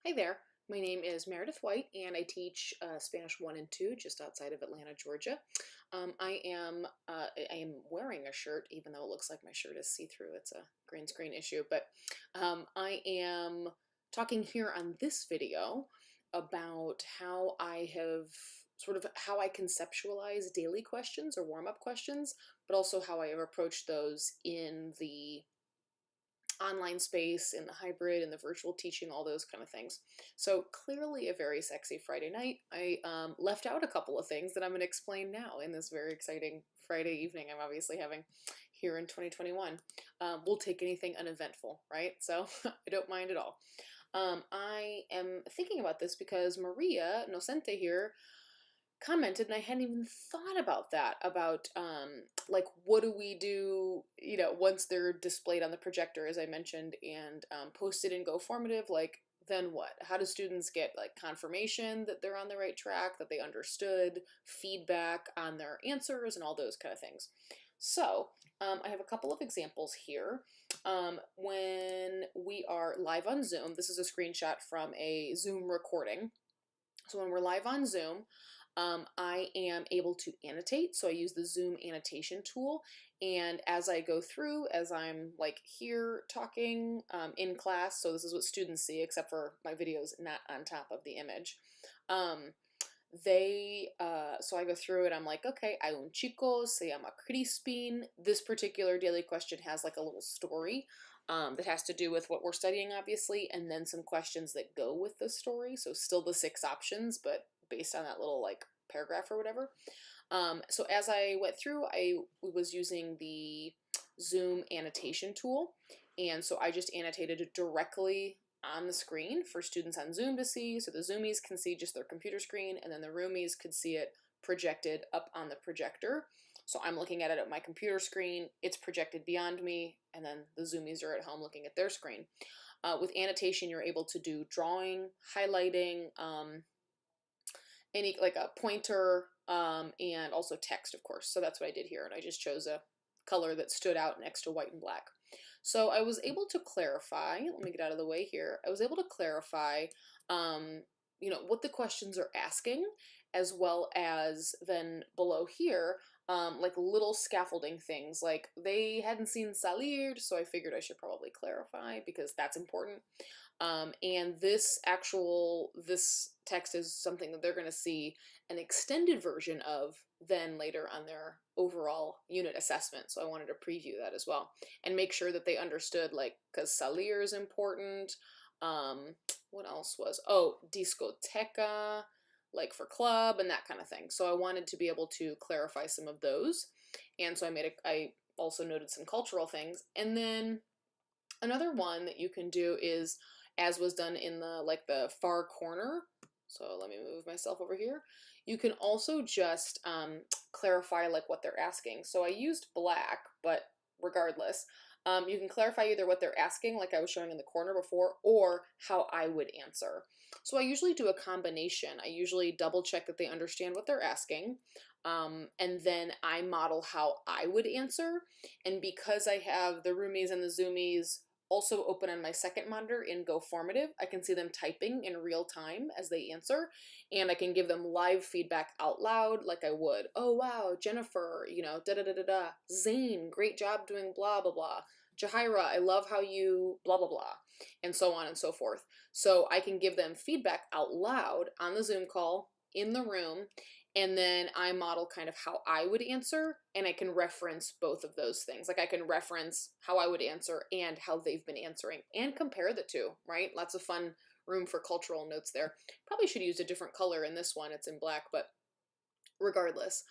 Hi there, my name is Meredith White and I teach Spanish 1 and 2 just outside of Atlanta, Georgia. I am wearing a shirt even though it looks like my shirt is see-through. It's a green screen issue, but I am talking here on this video about how I have how I conceptualize daily questions or warm-up questions, but also how I have approached those in the online space, in the hybrid, in the virtual teaching, all those kind of things. So clearly a very sexy Friday night. I left out a couple of things that I'm going to explain now in this very exciting Friday evening I'm obviously having here in 2021. We'll take anything uneventful, right? So I don't mind at all. I am thinking about this because Maria Nocente here commented, and I hadn't even thought about that, about like what do we do, once they're displayed on the projector, as I mentioned, and posted in GoFormative, like then what? How do students get like confirmation that they're on the right track, that they understood, feedback on their answers, and all those kind of things. So I have a couple of examples here. When we are live on Zoom, this is a screenshot from a Zoom recording. So when we're live on Zoom, I am able to annotate. So I use the Zoom annotation tool. And as I go through, as I'm like here talking in class, so this is what students see, except for my video's not on top of the image. So I go through it, I'm like, okay, hay un chico, se llama Crispin. This particular daily question has like a little story that has to do with what we're studying, obviously, and then some questions that go with the story. So still the 6 options, but based on that little like paragraph or whatever. So as I went through, I was using the Zoom annotation tool. And so I just annotated it directly on the screen for students on Zoom to see. So the Zoomies can see just their computer screen, and then the Roomies could see it projected up on the projector. So I'm looking at it at my computer screen, it's projected beyond me, and then the Zoomies are at home looking at their screen. With annotation, you're able to do drawing, highlighting, any like a pointer, and also text, of course. So that's what I did here, and I just chose a color that stood out next to white and black. So I was able to clarify, let me get out of the way here, I was able to clarify what the questions are asking, as well as then below here, like little scaffolding things, like they hadn't seen salir, so I figured I should probably clarify because that's important. And this text is something that they're going to see an extended version of then later on their overall unit assessment. So I wanted to preview that as well and make sure that they understood, like, because salir is important. What else was, discoteca, like for club and that kind of thing. So I wanted to be able to clarify some of those. And so I also noted some cultural things. And then another one that you can do is, as was done in the far corner, so let me move myself over here, you can also just clarify like what they're asking. So I used black, but regardless, you can clarify either what they're asking, like I was showing in the corner before, or how I would answer. So I usually do a combination. I usually double check that they understand what they're asking, and then I model how I would answer. And because I have the Roomies and the Zoomies also open on my second monitor in GoFormative, I can see them typing in real time as they answer, and I can give them live feedback out loud like I would. Oh wow, Jennifer, da-da-da-da-da. Zane, great job doing blah blah blah. Jahira, I love how you blah blah blah, and so on and so forth. So I can give them feedback out loud on the Zoom call in the room, and then I model kind of how I would answer, and I can reference both of those things. Like I can reference how I would answer and how they've been answering and compare the two, right? Lots of fun room for cultural notes there. Probably should use a different color in this one. It's in black, but regardless,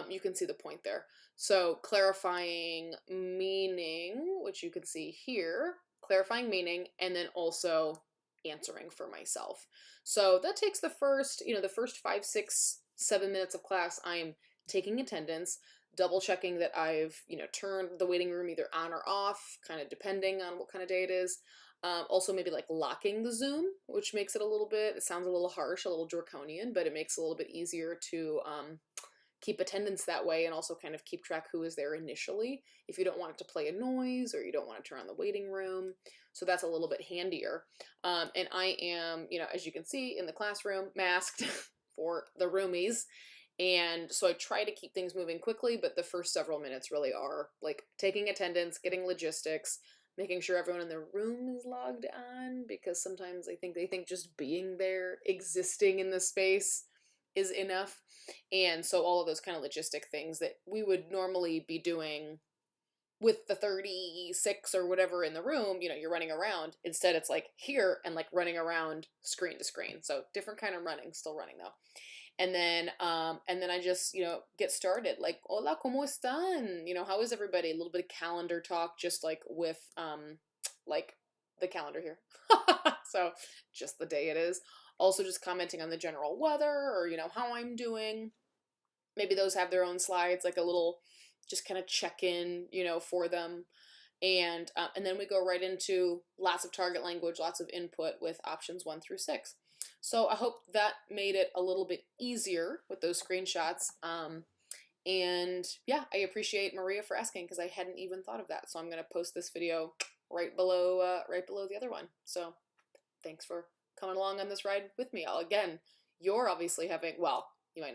you can see the point there. So clarifying meaning, which you can see here, clarifying meaning, and then also answering for myself. So that takes the first 5, 6, 7 minutes of class. I'm taking attendance, double checking that I've, turned the waiting room either on or off, kind of depending on what kind of day it is. Also maybe like locking the Zoom, which makes it it sounds a little harsh, a little draconian, but it makes it a little bit easier to keep attendance that way and also kind of keep track who is there initially if you don't want it to play a noise or you don't want to turn on the waiting room. So that's a little bit handier. And I am, you know, as you can see in the classroom, masked for the roomies. And so I try to keep things moving quickly, but the first several minutes really are like taking attendance, getting logistics, making sure everyone in the room is logged on, because sometimes I think they think just being there, existing in the space is enough. And so all of those kind of logistic things that we would normally be doing with the 36 or whatever in the room, you know, you're running around. Instead, it's like here and like running around screen to screen. So different kind of running, still running though. And then I just, you know, get started. Like, hola, ¿cómo están? You know, how is everybody? A little bit of calendar talk, just like with, like the calendar here. So just the day it is. Also just commenting on the general weather or, you know, how I'm doing. Maybe those have their own slides, like a little, just kind of check in, you know, for them. And then we go right into lots of target language, lots of input with options 1 through 6. So I hope that made it a little bit easier with those screenshots. And yeah, I appreciate Maria for asking because I hadn't even thought of that. So I'm going to post this video right below the other one. So thanks for coming along on this ride with me. Again, you're obviously having, well, you might not